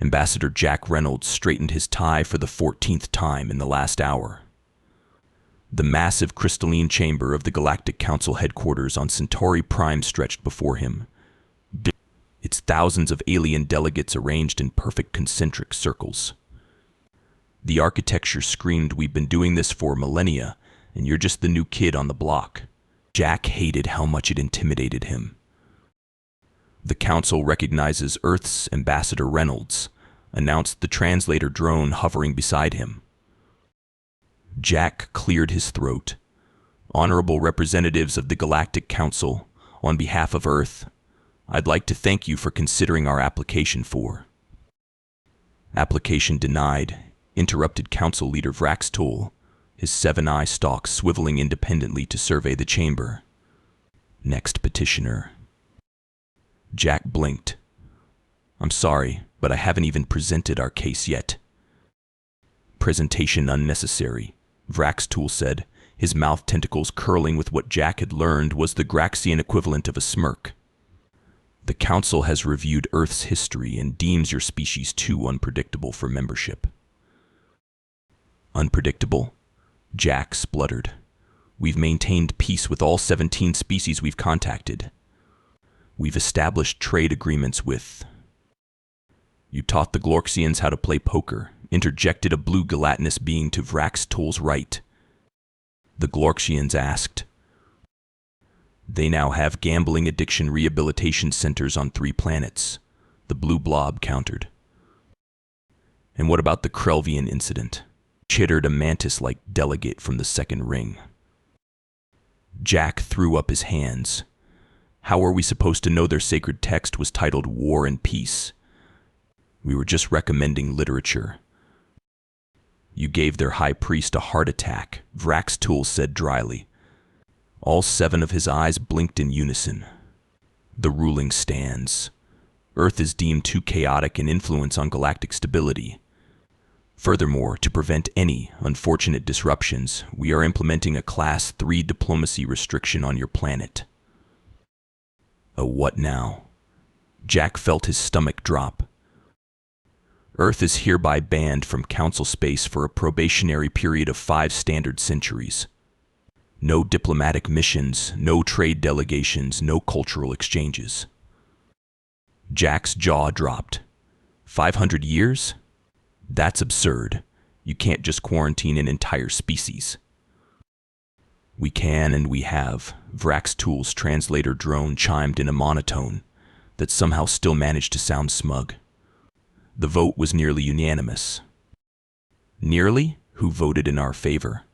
Ambassador Jack Reynolds straightened his tie for the 14th time in the last hour. The massive crystalline chamber of the Galactic Council headquarters on Centauri Prime stretched before him, its thousands of alien delegates arranged in perfect concentric circles. The architecture screamed, "We've been doing this for millennia, and you're just the new kid on the block." Jack hated how much it intimidated him. "The Council recognizes Earth's Ambassador Reynolds," announced the translator drone hovering beside him. Jack cleared his throat. "Honorable representatives of the Galactic Council, on behalf of Earth, I'd like to thank you for considering our application for—" "Application denied," interrupted Council Leader Vraxtool, his seven-eye stalk swiveling independently to survey the chamber. "Next petitioner." Jack blinked. "I'm sorry, but I haven't even presented our case yet." "Presentation unnecessary," Vraxtool said, his mouth tentacles curling with what Jack had learned was the Graxian equivalent of a smirk. "The Council has reviewed Earth's history and deems your species too unpredictable for membership." "Unpredictable?" Jack spluttered. "We've maintained peace with all 17 species we've contacted. We've established trade agreements with—" "You taught the Glorxians how to play poker," interjected a blue gelatinous being to Vraxtool's right. The Glorxians asked. "They now have gambling addiction rehabilitation centers on 3 planets," the blue blob countered. "And what about the Krelvian incident?" chittered a mantis-like delegate from the second ring. Jack threw up his hands. "How were we supposed to know their sacred text was titled War and Peace? We were just recommending literature." "You gave their high priest a heart attack," Vraxtool said dryly. All 7 of his eyes blinked in unison. "The ruling stands. Earth is deemed too chaotic an influence on galactic stability. Furthermore, to prevent any unfortunate disruptions, we are implementing a Class 3 diplomacy restriction on your planet." "A what now?" Jack felt his stomach drop. "Earth is hereby banned from Council space for a probationary period of 5 standard centuries. No diplomatic missions, no trade delegations, no cultural exchanges." Jack's jaw dropped. 500 years? That's absurd. You can't just quarantine an entire species. "We can and we have," Vraxtool's translator drone chimed in a monotone that somehow still managed to sound smug. "The vote was nearly unanimous." "Nearly? Who voted in our favor?"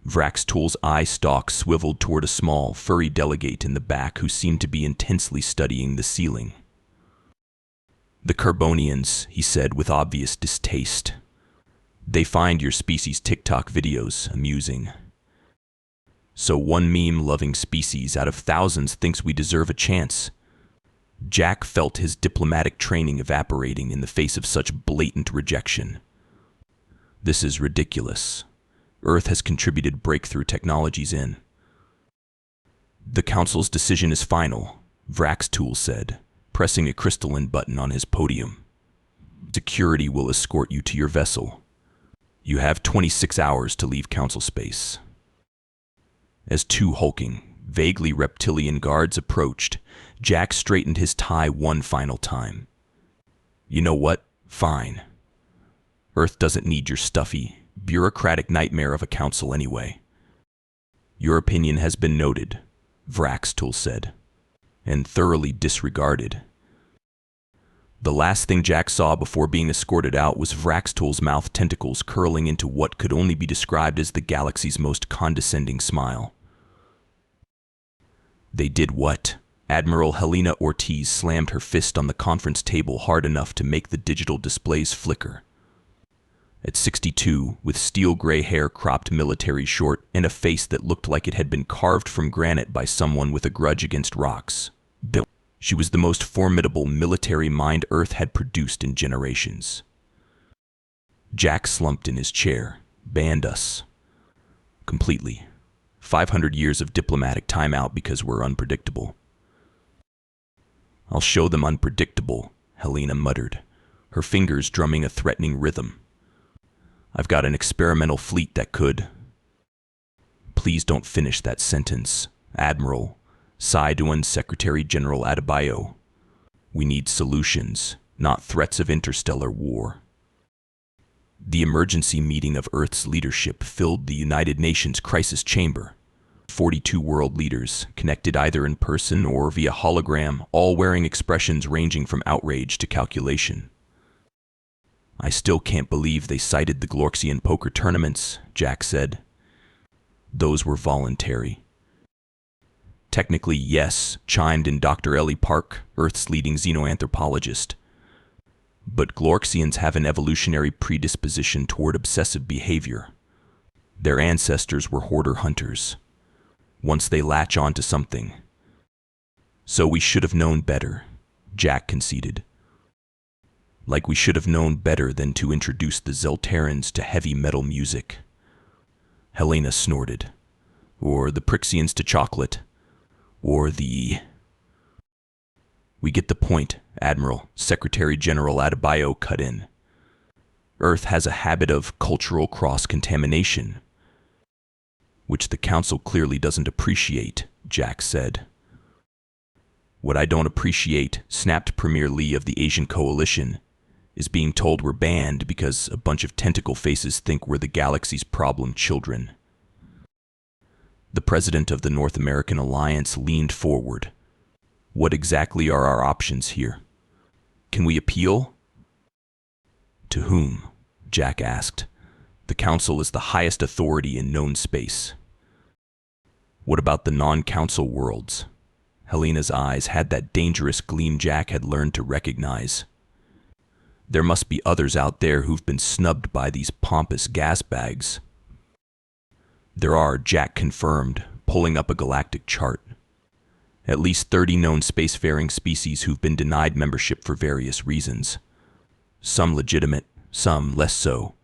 Vraxtool's eye stalk swiveled toward a small, furry delegate in the back who seemed to be intensely studying the ceiling. "The Carbonians," he said with obvious distaste. "They find your species' TikTok videos amusing. So one meme-loving species out of thousands thinks we deserve a chance." Jack felt his diplomatic training evaporating in the face of such blatant rejection. "This is ridiculous. Earth has contributed breakthrough technologies in—" "The Council's decision is final," Vraxtool said, pressing a crystalline button on his podium. "Security will escort you to your vessel. You have 26 hours to leave Council space." As 2 hulking, vaguely reptilian guards approached, Jack straightened his tie one final time. "You know what? Fine. Earth doesn't need your stuffy, bureaucratic nightmare of a council anyway." "Your opinion has been noted," Vraxtool said, "and thoroughly disregarded." The last thing Jack saw before being escorted out was Vraxtool's mouth tentacles curling into what could only be described as the galaxy's most condescending smile. "They did what?" Admiral Helena Ortiz slammed her fist on the conference table hard enough to make the digital displays flicker. At 62, with steel gray hair cropped military short and a face that looked like it had been carved from granite by someone with a grudge against rocks, she was the most formidable military mind Earth had produced in generations. Jack slumped in his chair. "Banned us. Completely. 500 years of diplomatic timeout because we're unpredictable." "I'll show them unpredictable," Helena muttered, her fingers drumming a threatening rhythm. I've got an experimental fleet that could. Please don't finish that sentence, Admiral, sighed one Secretary General Adebayo. We need solutions, not threats of interstellar war. The emergency meeting of Earth's leadership filled the United Nations crisis chamber. 42 world leaders, connected either in person or via hologram, all wearing expressions ranging from outrage to calculation. I still can't believe they cited the Glorxian poker tournaments, Jack said. Those were voluntary. Technically, yes, chimed in Dr. Ellie Park, Earth's leading xenoanthropologist. But Glorxians have an evolutionary predisposition toward obsessive behavior. Their ancestors were hoarder-hunters. Once they latch onto something. So we should have known better, Jack conceded. Like we should have known better than to introduce the Zelterans to heavy metal music. Helena snorted. Or the Prixians to chocolate. Or the... We get the point, Admiral, Secretary General Adebayo cut in. Earth has a habit of cultural cross-contamination, which the Council clearly doesn't appreciate, Jack said. What I don't appreciate, snapped Premier Lee of the Asian Coalition, is being told we're banned because a bunch of tentacle faces think we're the galaxy's problem children. The president of the North American Alliance leaned forward. What exactly are our options here? Can we appeal? To whom? Jack asked. The Council is the highest authority in known space. What about the non-Council worlds? Helena's eyes had that dangerous gleam Jack had learned to recognize. There must be others out there who've been snubbed by these pompous gas bags. There are, Jack confirmed, pulling up a galactic chart. At least 30 known spacefaring species who've been denied membership for various reasons. Some legitimate, some less so.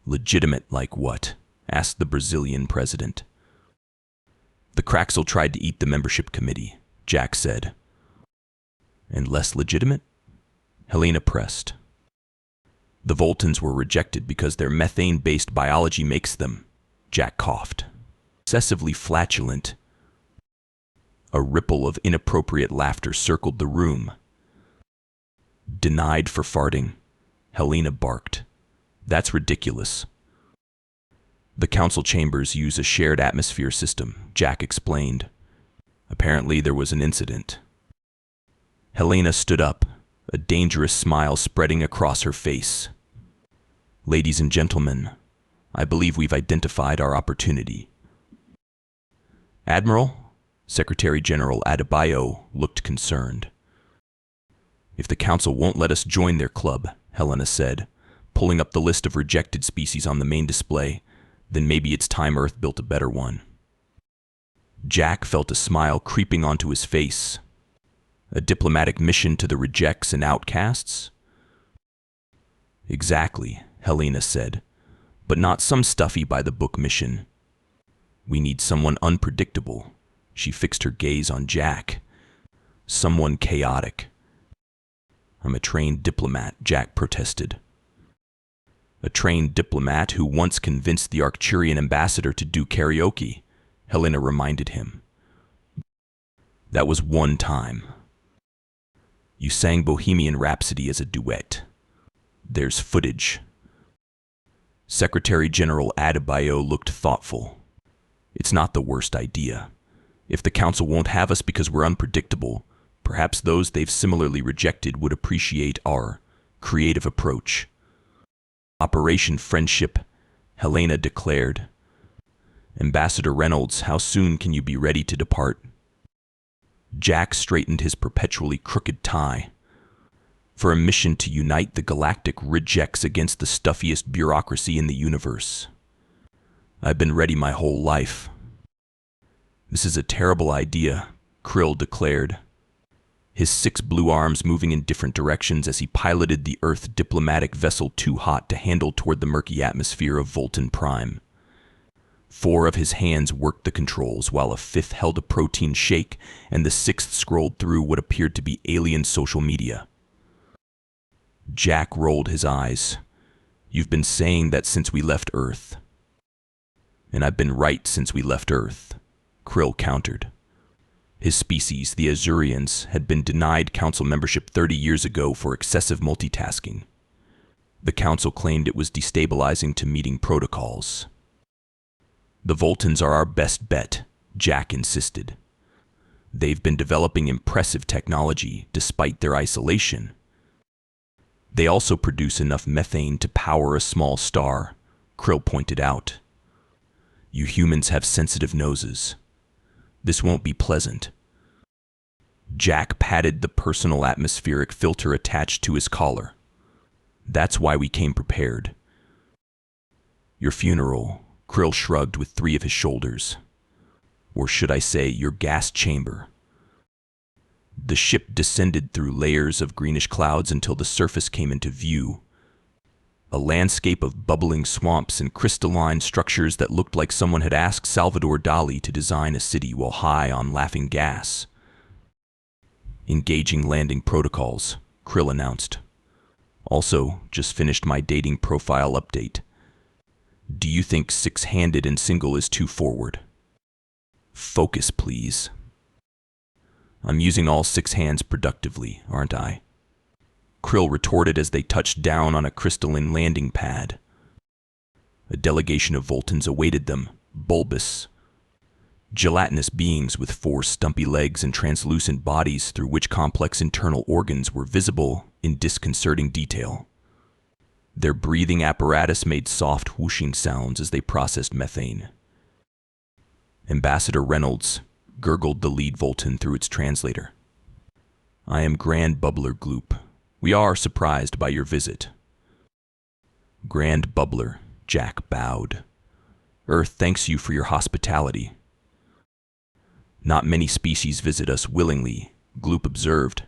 Legitimate like what? Asked the Brazilian president. The Craxel tried to eat the membership committee, Jack said. And less legitimate? Helena pressed. The Voltans were rejected because their methane-based biology makes them, Jack coughed. Excessively flatulent. A ripple of inappropriate laughter circled the room. Denied for farting, Helena barked. That's ridiculous. The council chambers use a shared atmosphere system, Jack explained. Apparently there was an incident. Helena stood up, a dangerous smile spreading across her face. Ladies and gentlemen, I believe we've identified our opportunity. Admiral, Secretary General Adebayo looked concerned. If the council won't let us join their club, Helena said, pulling up the list of rejected species on the main display, then maybe it's time Earth built a better one. Jack felt a smile creeping onto his face. A diplomatic mission to the rejects and outcasts? Exactly, Helena said, but not some stuffy by-the-book mission. We need someone unpredictable. She fixed her gaze on Jack. Someone chaotic. I'm a trained diplomat, Jack protested. A trained diplomat who once convinced the Arcturian ambassador to do karaoke, Helena reminded him. That was one time. You sang Bohemian Rhapsody as a duet. There's footage. Secretary General Adebayo looked thoughtful. It's not the worst idea. If the council won't have us because we're unpredictable, perhaps those they've similarly rejected would appreciate our creative approach. Operation Friendship, Helena declared. Ambassador Reynolds, how soon can you be ready to depart? Jack straightened his perpetually crooked tie. For a mission to unite the Galactic rejects against the stuffiest bureaucracy in the universe. I've been ready my whole life. This is a terrible idea, Krill declared, his 6 blue arms moving in different directions as he piloted the Earth diplomatic vessel too hot to handle toward the murky atmosphere of Voltan Prime. 4 of his hands worked the controls while a 5th held a protein shake and the 6th scrolled through what appeared to be alien social media. Jack rolled his eyes. You've been saying that since we left Earth. And I've been right since we left Earth, Krill countered. His species, the Azurians, had been denied council membership 30 years ago for excessive multitasking. The council claimed it was destabilizing to meeting protocols. The Voltans are our best bet, Jack insisted. They've been developing impressive technology despite their isolation. They also produce enough methane to power a small star, Krill pointed out. You humans have sensitive noses. This won't be pleasant. Jack patted the personal atmospheric filter attached to his collar. That's why we came prepared. Your funeral, Krill shrugged with three of his shoulders. Or should I say, your gas chamber. The ship descended through layers of greenish clouds until the surface came into view. A landscape of bubbling swamps and crystalline structures that looked like someone had asked Salvador Dali to design a city while high on laughing gas. Engaging landing protocols, Krill announced. Also, just finished my dating profile update. Do you think six-handed and single is too forward? Focus, please. I'm using all six hands productively, aren't I? Krill retorted as they touched down on a crystalline landing pad. A delegation of Voltans awaited them, bulbous, gelatinous beings with four stumpy legs and translucent bodies through which complex internal organs were visible in disconcerting detail. Their breathing apparatus made soft whooshing sounds as they processed methane. Ambassador Reynolds gurgled the lead Voltan through its translator. I am Grand Bubbler Gloop. We are surprised by your visit. Grand Bubbler, Jack bowed. Earth thanks you for your hospitality. Not many species visit us willingly, Gloop observed.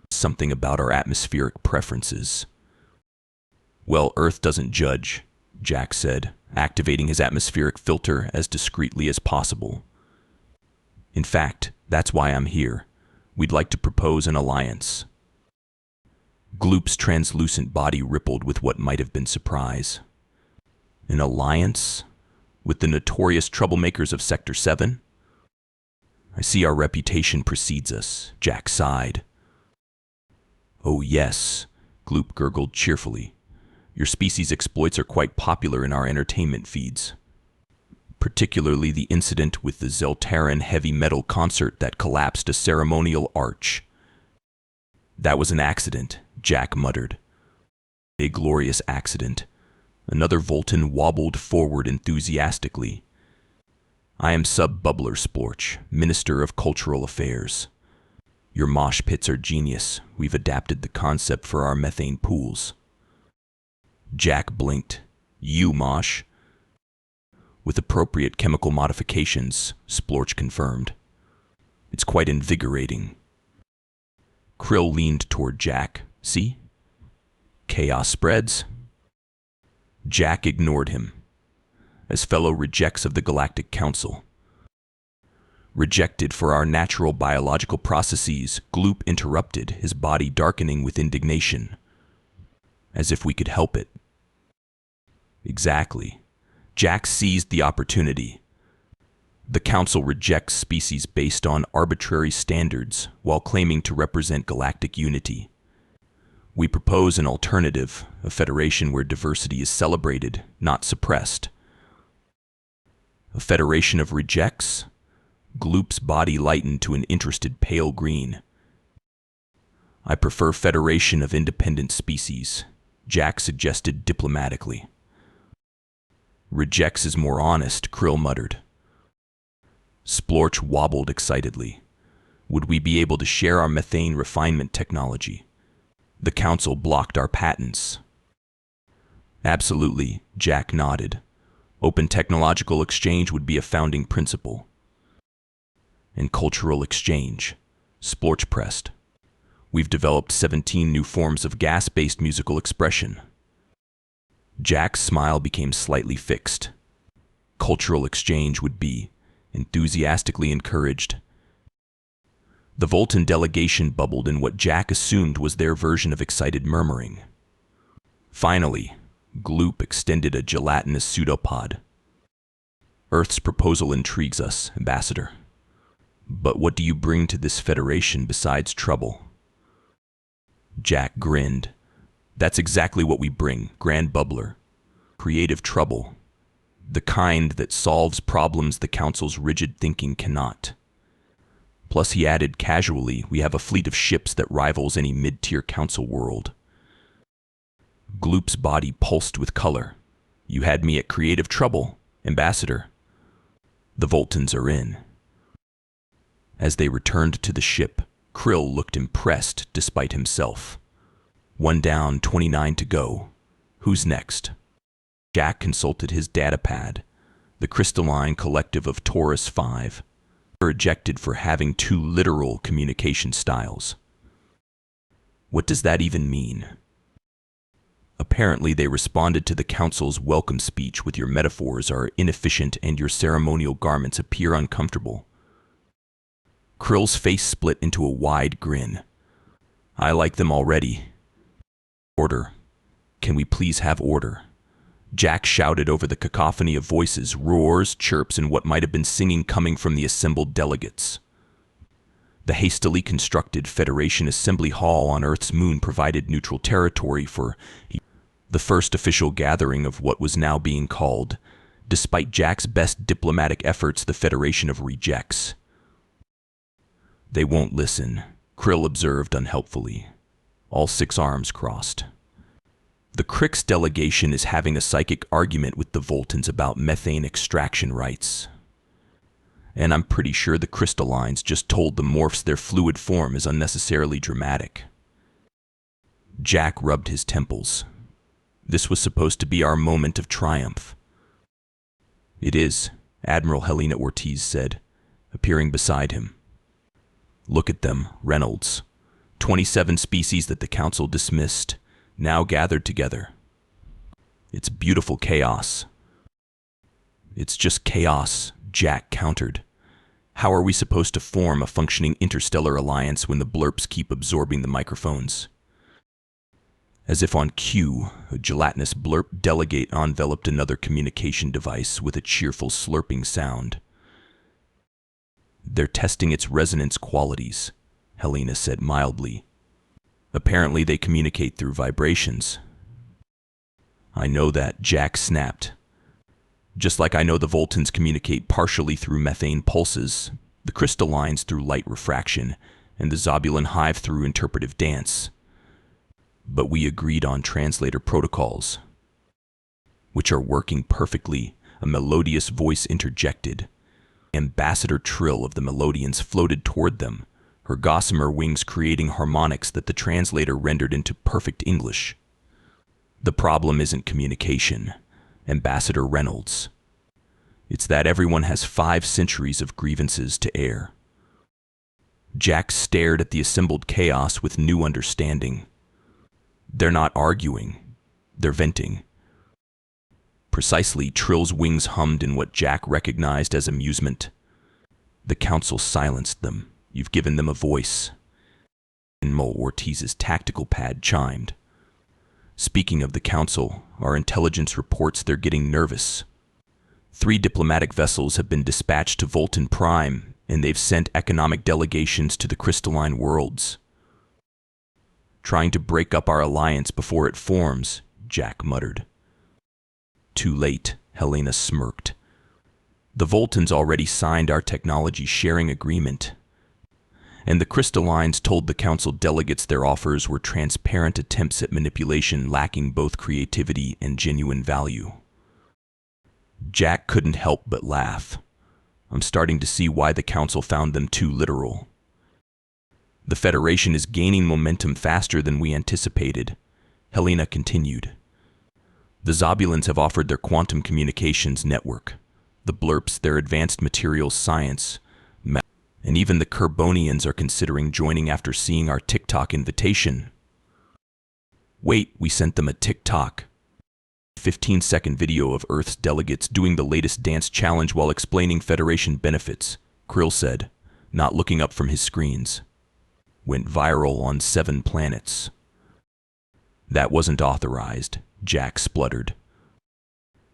Something about our atmospheric preferences. Well, Earth doesn't judge, Jack said, activating his atmospheric filter as discreetly as possible. In fact, that's why I'm here. We'd like to propose an alliance. Gloop's translucent body rippled with what might have been surprise. An alliance? With the notorious troublemakers of Sector 7? I see our reputation precedes us, Jack sighed. Oh yes, Gloop gurgled cheerfully. Your species' exploits are quite popular in our entertainment feeds. Particularly the incident with the Zeltaran heavy metal concert that collapsed a ceremonial arch. That was an accident, Jack muttered. A glorious accident. Another Voltan wobbled forward enthusiastically. I am Sub-Bubbler Splorch, Minister of Cultural Affairs. Your mosh pits are genius. We've adapted the concept for our methane pools. Jack blinked. You, Mosh? With appropriate chemical modifications, Splorch confirmed. It's quite invigorating. Krill leaned toward Jack. See? Chaos spreads. Jack ignored him. As fellow rejects of the Galactic Council. Rejected for our natural biological processes, Gloop interrupted, his body darkening with indignation. As if we could help it. Exactly. Jack seized the opportunity. The Council rejects species based on arbitrary standards while claiming to represent galactic unity. We propose an alternative, a federation where diversity is celebrated, not suppressed. A federation of rejects? Gloop's body lightened to an interested pale green. I prefer federation of independent species, Jack suggested diplomatically. Rejects is more honest, Krill muttered. Splorch wobbled excitedly. Would we be able to share our methane refinement technology? The Council blocked our patents. Absolutely, Jack nodded. Open technological exchange would be a founding principle. And cultural exchange, Splorch pressed. We've developed 17 new forms of gas-based musical expression. Jack's smile became slightly fixed. Cultural exchange would be enthusiastically encouraged. The Voltan delegation bubbled in what Jack assumed was their version of excited murmuring. Finally, Gloop extended a gelatinous pseudopod. Earth's proposal intrigues us, Ambassador. But what do you bring to this Federation besides trouble? Jack grinned. That's exactly what we bring, Grand Bubbler. Creative trouble. The kind that solves problems the Council's rigid thinking cannot. Plus, he added casually, we have a fleet of ships that rivals any mid-tier Council world. Gloop's body pulsed with color. You had me at creative trouble, Ambassador. The Voltons are in. As they returned to the ship, Krill looked impressed despite himself. 1 down, 29 to go. Who's next? Jack consulted his datapad. The crystalline collective of Taurus 5 were ejected for having too literal communication styles. What does that even mean? Apparently they responded to the Council's welcome speech with your metaphors are inefficient and your ceremonial garments appear uncomfortable. Krill's face split into a wide grin. I like them already. Order. Can we please have order? Jack shouted over the cacophony of voices, roars, chirps, and what might have been singing coming from the assembled delegates. The hastily constructed Federation Assembly Hall on Earth's moon provided neutral territory for the first official gathering of what was now being called, despite Jack's best diplomatic efforts, the Federation of Rejects. They won't listen, Krill observed unhelpfully. All 6 arms crossed. The Crix delegation is having a psychic argument with the Voltons about methane extraction rights. And I'm pretty sure the crystallines just told the morphs their fluid form is unnecessarily dramatic. Jack rubbed his temples. This was supposed to be our moment of triumph. It is, Admiral Helena Ortiz said, appearing beside him. Look at them, Reynolds. 27 species that the Council dismissed, now gathered together. It's beautiful chaos. It's just chaos, Jack countered. How are we supposed to form a functioning interstellar alliance when the blurps keep absorbing the microphones? As if on cue, a gelatinous blurp delegate enveloped another communication device with a cheerful slurping sound. They're testing its resonance qualities, Helena said mildly. Apparently they communicate through vibrations. I know that, Jack snapped. Just like I know the Voltons communicate partially through methane pulses, the crystallines through light refraction, and the Zobulan hive through interpretive dance. But we agreed on translator protocols, which are working perfectly, a melodious voice interjected. Ambassador Trill of the Melodians floated toward them, her gossamer wings creating harmonics that the translator rendered into perfect English. The problem isn't communication, Ambassador Reynolds. It's that everyone has 5 centuries of grievances to air. Jack stared at the assembled chaos with new understanding. They're not arguing, they're venting. Precisely, Trill's wings hummed in what Jack recognized as amusement. The Council silenced them. You've given them a voice. Admiral Ortiz's tactical pad chimed. Speaking of the Council, our intelligence reports they're getting nervous. 3 diplomatic vessels have been dispatched to Volton Prime, and they've sent economic delegations to the crystalline worlds. Trying to break up our alliance before it forms, Jack muttered. Too late, Helena smirked. The Voltons already signed our technology sharing agreement, and the crystallines told the Council delegates their offers were transparent attempts at manipulation lacking both creativity and genuine value. Jack couldn't help but laugh. I'm starting to see why the Council found them too literal. The Federation is gaining momentum faster than we anticipated, Helena continued. The Zobulans have offered their quantum communications network, the blurps their advanced materials science, and even the Kerbonians are considering joining after seeing our TikTok invitation. Wait, we sent them a TikTok. 15-second video of Earth's delegates doing the latest dance challenge while explaining Federation benefits, Krill said, not looking up from his screens. Went viral on 7 planets. That wasn't authorized, Jack spluttered.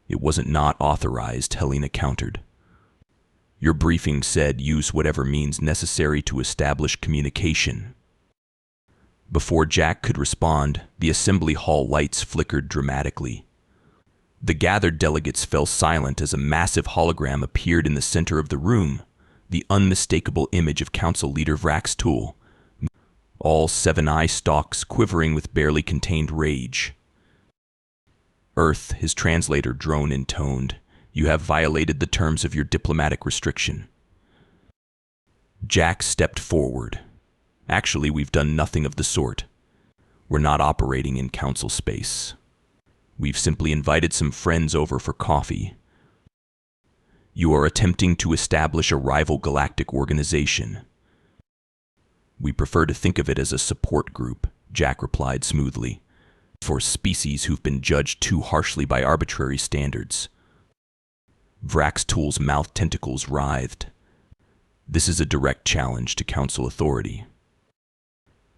It wasn't not authorized, Helena countered. Your briefing said use whatever means necessary to establish communication. Before Jack could respond, the assembly hall lights flickered dramatically. The gathered delegates fell silent as a massive hologram appeared in the center of the room, the unmistakable image of Council Leader Vrax Tool, all 7 eye stalks quivering with barely contained rage. Earth, his translator drone intoned, you have violated the terms of your diplomatic restriction. Jack stepped forward. Actually, we've done nothing of the sort. We're not operating in council space. We've simply invited some friends over for coffee. You are attempting to establish a rival galactic organization. We prefer to think of it as a support group, Jack replied smoothly, for species who've been judged too harshly by arbitrary standards. Vrax Tool's mouth tentacles writhed. This is a direct challenge to council authority.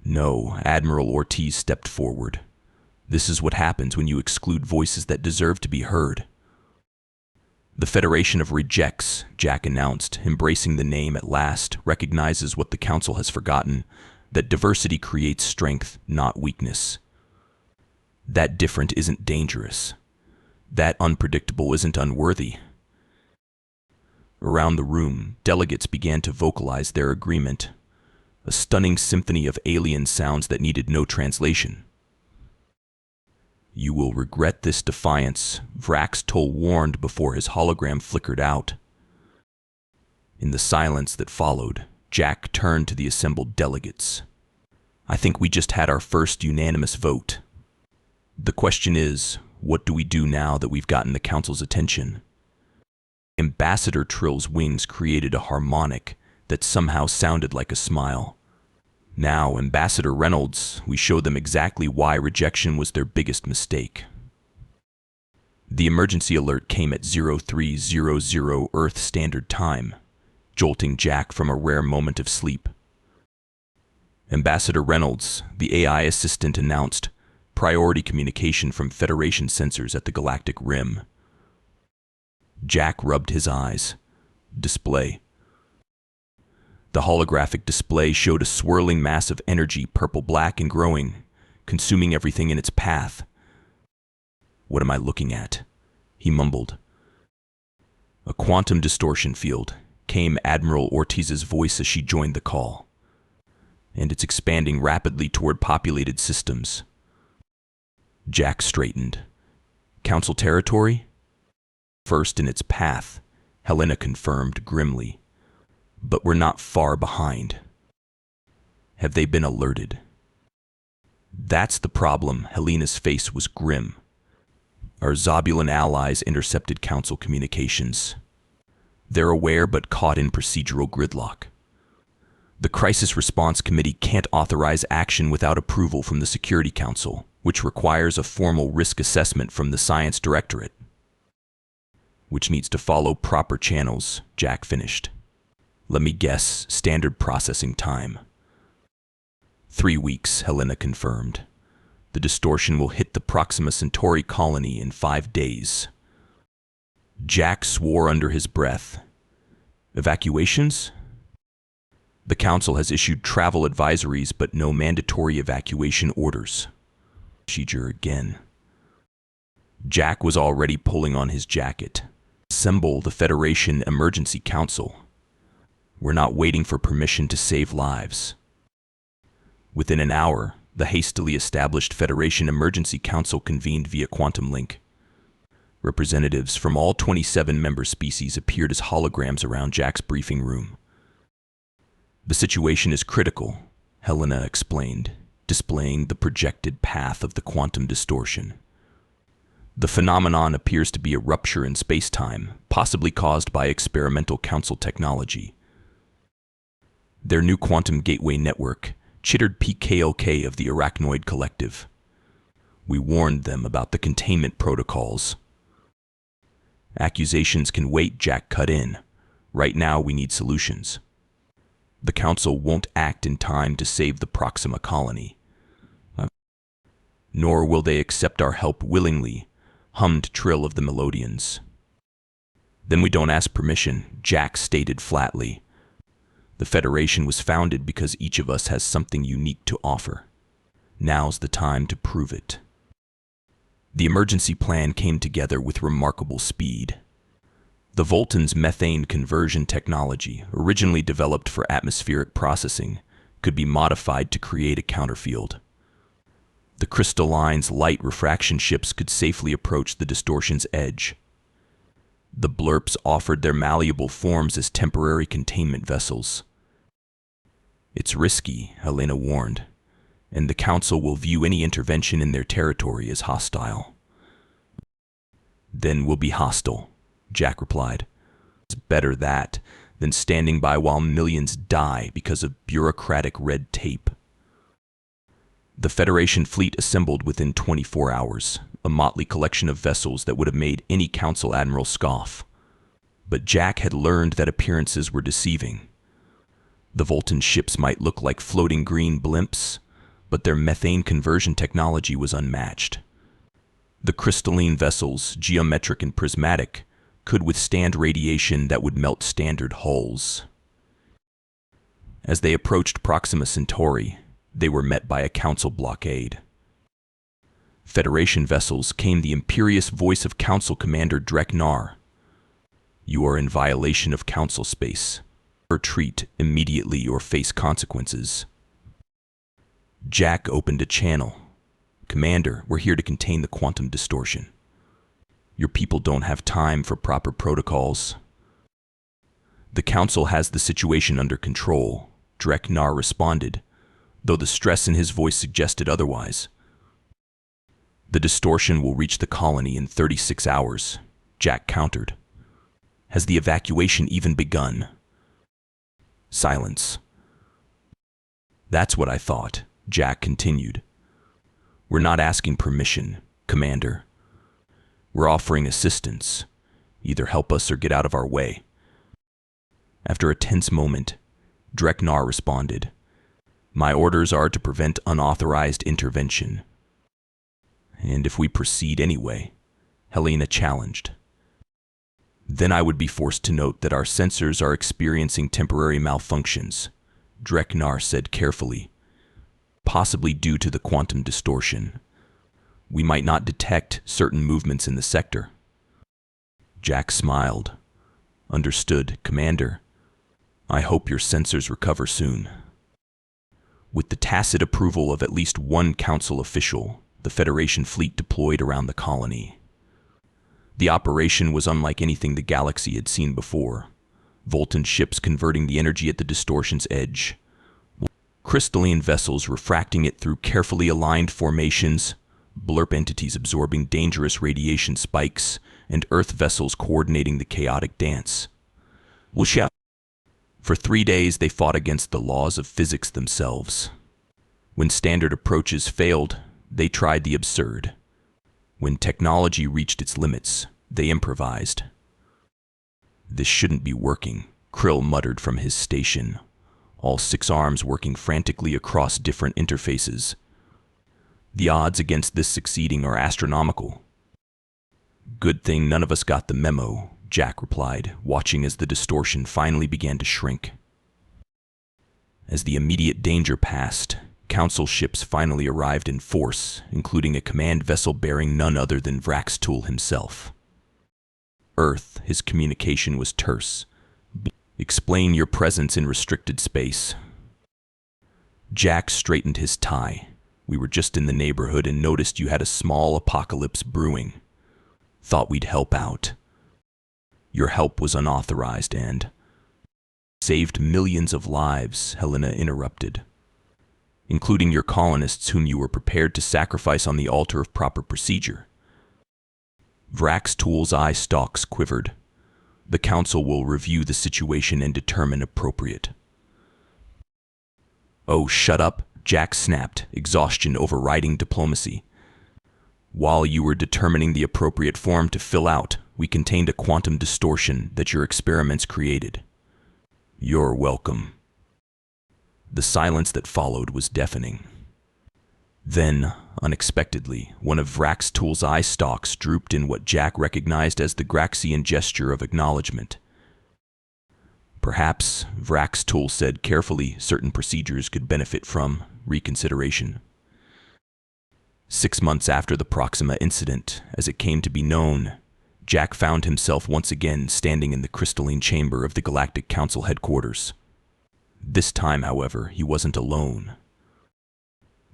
No, Admiral Ortiz stepped forward. This is what happens when you exclude voices that deserve to be heard. The Federation of Rejects, Jack announced, embracing the name at last, recognizes what the Council has forgotten, that diversity creates strength, not weakness. That different isn't dangerous. That unpredictable isn't unworthy. Around the room, delegates began to vocalize their agreement, a stunning symphony of alien sounds that needed no translation. You will regret this defiance, Vrax Toll warned before his hologram flickered out. In the silence that followed, Jack turned to the assembled delegates. I think we just had our first unanimous vote. The question is, what do we do now that we've gotten the Council's attention? Ambassador Trill's wings created a harmonic that somehow sounded like a smile. Now, Ambassador Reynolds, we show them exactly why rejection was their biggest mistake. The emergency alert came at 0300 Earth Standard Time, jolting Jack from a rare moment of sleep. Ambassador Reynolds, the AI assistant, announced priority communication from Federation sensors at the Galactic Rim. Jack rubbed his eyes. Display. The holographic display showed a swirling mass of energy, purple-black and growing, consuming everything in its path. What am I looking at? He mumbled. A quantum distortion field, came Admiral Ortiz's voice as she joined the call. And it's expanding rapidly toward populated systems. Jack straightened. Council territory? First in its path, Helena confirmed grimly. But we're not far behind. Have they been alerted? That's the problem. Helena's face was grim. Our Zobulan allies intercepted Council communications. They're aware but caught in procedural gridlock. The Crisis Response Committee can't authorize action without approval from the Security Council, which requires a formal risk assessment from the Science Directorate. Which needs to follow proper channels, Jack finished. Let me guess, standard processing time. 3 weeks, Helena confirmed. The distortion will hit the Proxima Centauri colony in 5 days. Jack swore under his breath. Evacuations? The Council has issued travel advisories but no mandatory evacuation orders. Procedure again. Jack was already pulling on his jacket. Assemble the Federation Emergency Council. We're not waiting for permission to save lives. Within an hour, the hastily established Federation Emergency Council convened via quantum link. Representatives from all 27 member species appeared as holograms around Jack's briefing room. The situation is critical, Helena explained, displaying the projected path of the quantum distortion. The phenomenon appears to be a rupture in space-time, possibly caused by experimental council technology. Their new quantum gateway network chittered PKLK of the Arachnoid Collective. We warned them about the containment protocols. Accusations can wait, Jack cut in. Right now we need solutions. The Council won't act in time to save the Proxima colony. Nor will they accept our help willingly, hummed Trill of the Melodians. Then we don't ask permission, Jack stated flatly. The Federation was founded because each of us has something unique to offer. Now's the time to prove it. The emergency plan came together with remarkable speed. The Voltan's methane conversion technology, originally developed for atmospheric processing, could be modified to create a counterfield. The crystalline's light refraction ships could safely approach the distortion's edge. The blurps offered their malleable forms as temporary containment vessels. It's risky, Helena warned, and the Council will view any intervention in their territory as hostile. Then we'll be hostile, Jack replied. It's better that than standing by while millions die because of bureaucratic red tape. The Federation fleet assembled within 24 hours, a motley collection of vessels that would have made any Council admiral scoff. But Jack had learned that appearances were deceiving. The Voltan ships might look like floating green blimps, but their methane conversion technology was unmatched. The crystalline vessels, geometric and prismatic, could withstand radiation that would melt standard hulls. As they approached Proxima Centauri, they were met by a Council blockade. Federation vessels came the imperious voice of Council Commander Dreknar. You are in violation of Council space. Retreat immediately or face consequences. Jack opened a channel. Commander, we're here to contain the quantum distortion. Your people don't have time for proper protocols. The Council has the situation under control, Dreknar responded, though the stress in his voice suggested otherwise. The distortion will reach the colony in 36 hours, Jack countered. Has the evacuation even begun? Silence. That's what I thought, Jack continued. We're not asking permission, Commander. We're offering assistance. Either help us or get out of our way. After a tense moment, Dreknar responded. My orders are to prevent unauthorized intervention. And if we proceed anyway, Helena challenged. Then I would be forced to note that our sensors are experiencing temporary malfunctions, Dreknar said carefully, possibly due to the quantum distortion. We might not detect certain movements in the sector. Jack smiled. Understood, Commander. I hope your sensors recover soon. With the tacit approval of at least one Council official, the Federation fleet deployed around the colony. The operation was unlike anything the galaxy had seen before. Voltan ships converting the energy at the distortion's edge. Crystalline vessels refracting it through carefully aligned formations, blurp entities absorbing dangerous radiation spikes, and Earth vessels coordinating the chaotic dance. For 3 days they fought against the laws of physics themselves. When standard approaches failed, they tried the absurd. When technology reached its limits, they improvised. This shouldn't be working, Krill muttered from his station, all 6 arms working frantically across different interfaces. The odds against this succeeding are astronomical. Good thing none of us got the memo, Jack replied, watching as the distortion finally began to shrink. As the immediate danger passed, Council ships finally arrived in force, including a command vessel bearing none other than Vraxtool himself. Earth, his communication was terse. Explain your presence in restricted space. Jack straightened his tie. We were just in the neighborhood and noticed you had a small apocalypse brewing. Thought we'd help out. Your help was unauthorized and saved millions of lives, Helena interrupted, including your colonists whom you were prepared to sacrifice on the altar of proper procedure. Vraxtool's eye stalks quivered. The Council will review the situation and determine appropriate. Oh, shut up, Jack snapped, exhaustion overriding diplomacy. While you were determining the appropriate form to fill out, we contained a quantum distortion that your experiments created. You're welcome. The silence that followed was deafening. Then, unexpectedly, one of Vrax Tool's eye stalks drooped in what Jack recognized as the Graxian gesture of acknowledgement. Perhaps, Vrax Tool said carefully, certain procedures could benefit from reconsideration. 6 months after the Proxima incident, as it came to be known, Jack found himself once again standing in the crystalline chamber of the Galactic Council headquarters. This time, however, he wasn't alone.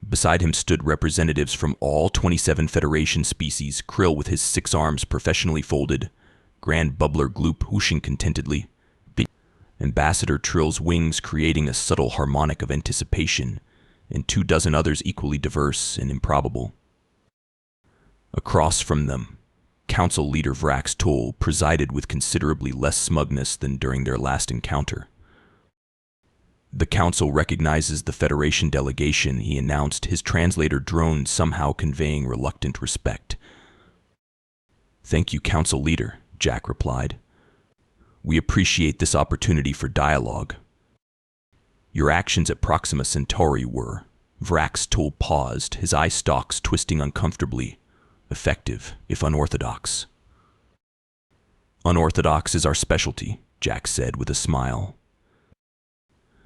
Beside him stood representatives from all 27 Federation species, Krill with his 6 arms professionally folded, Grand Bubbler Gloop whooshing contentedly, the Ambassador Trill's wings creating a subtle harmonic of anticipation, and 24 others equally diverse and improbable. Across from them, Council Leader Vrax Tool presided with considerably less smugness than during their last encounter. The Council recognizes the Federation delegation, he announced, his translator drone somehow conveying reluctant respect. "Thank you, Council Leader," Jack replied. "We appreciate this opportunity for dialogue. Your actions at Proxima Centauri were," Vrax Tool paused, his eye stalks twisting uncomfortably, "effective, if unorthodox." "Unorthodox is our specialty," Jack said with a smile.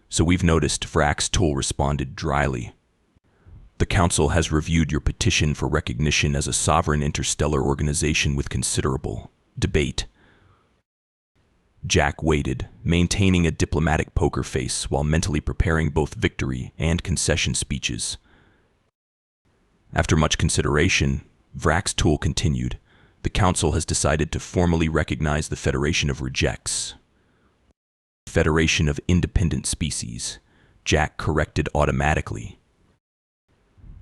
"So we've noticed," Vrax Tool responded dryly. "The Council has reviewed your petition for recognition as a sovereign interstellar organization with considerable debate." Jack waited, maintaining a diplomatic poker face while mentally preparing both victory and concession speeches. After much consideration, Vrax Tool continued, "The Council has decided to formally recognize the Federation of Rejects. Federation of Independent Species," Jack corrected automatically.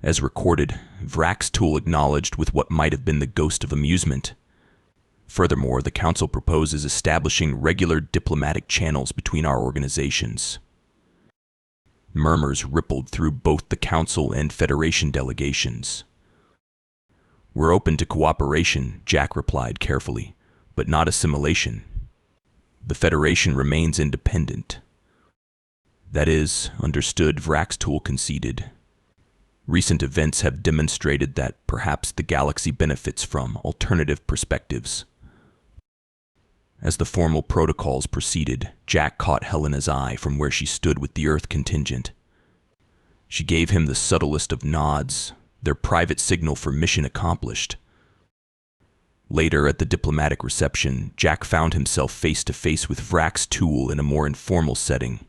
As recorded, Vrax Tool acknowledged with what might have been the ghost of amusement. Furthermore, the Council proposes establishing regular diplomatic channels between our organizations. Murmurs rippled through both the Council and Federation delegations. "We're open to cooperation," Jack replied carefully, "but not assimilation. The Federation remains independent." "That is, understood," Vrax Tool conceded. "Recent events have demonstrated that perhaps the galaxy benefits from alternative perspectives." As the formal protocols proceeded, Jack caught Helena's eye from where she stood with the Earth contingent. She gave him the subtlest of nods, their private signal for mission accomplished. Later, at the diplomatic reception, Jack found himself face to face with Vrax Tool in a more informal setting.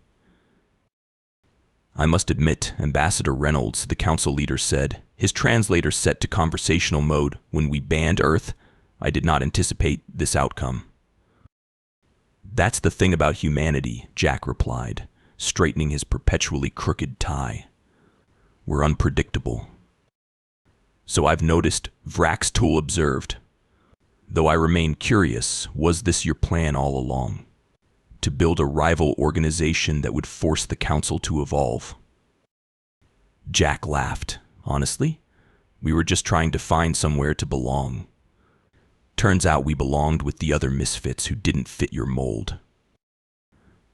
"I must admit, Ambassador Reynolds," the Council leader said, his translator set to conversational mode, "when we banned Earth, I did not anticipate this outcome." "That's the thing about humanity," Jack replied, straightening his perpetually crooked tie. "We're unpredictable." "So I've noticed," Vrax Tool observed. "Though I remain curious, was this your plan all along? To build a rival organization that would force the Council to evolve?" Jack laughed. "Honestly, we were just trying to find somewhere to belong. Turns out we belonged with the other misfits who didn't fit your mold."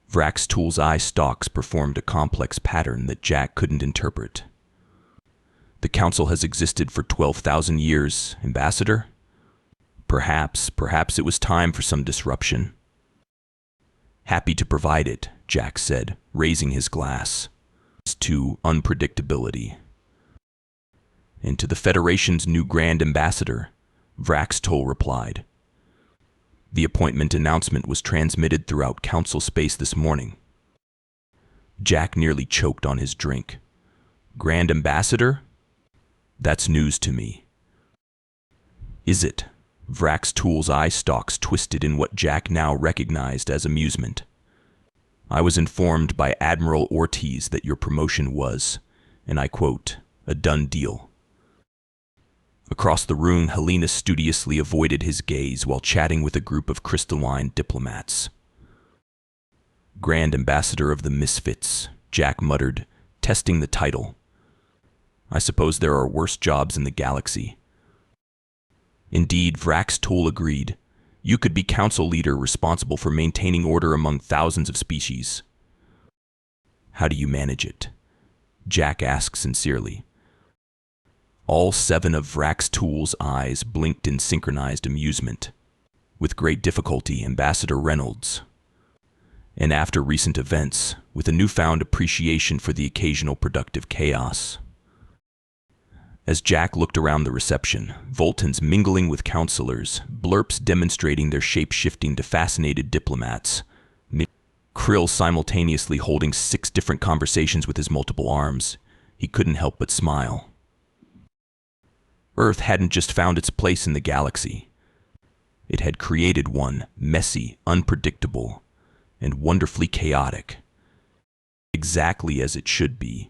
Vrax Tool's eye stalks performed a complex pattern that Jack couldn't interpret. "The Council has existed for 12,000 years, Ambassador. Perhaps it was time for some disruption." "Happy to provide it," Jack said, raising his glass. "To unpredictability." "And to the Federation's new Grand Ambassador," Vrax Tool replied. "The appointment announcement was transmitted throughout Council space this morning." Jack nearly choked on his drink. "Grand Ambassador? That's news to me." "Is it?" Vrax Tool's eye stalks twisted in what Jack now recognized as amusement. "I was informed by Admiral Ortiz that your promotion was, and I quote, a done deal." Across the room, Helena studiously avoided his gaze while chatting with a group of crystalline diplomats. "Grand Ambassador of the Misfits," Jack muttered, testing the title. "I suppose there are worse jobs in the galaxy." "Indeed," Vrax Tool agreed. "You could be Council leader responsible for maintaining order among thousands of species." "How do you manage it?" Jack asked sincerely. All 7 of Vrax Tool's eyes blinked in synchronized amusement. With great difficulty, Ambassador Reynolds, and after recent events, with a newfound appreciation for the occasional productive chaos. As Jack looked around the reception, Voltons mingling with counselors, blurps demonstrating their shape-shifting to fascinated diplomats, Krill simultaneously holding 6 different conversations with his multiple arms, he couldn't help but smile. Earth hadn't just found its place in the galaxy. It had created one, messy, unpredictable, and wonderfully chaotic. Exactly as it should be.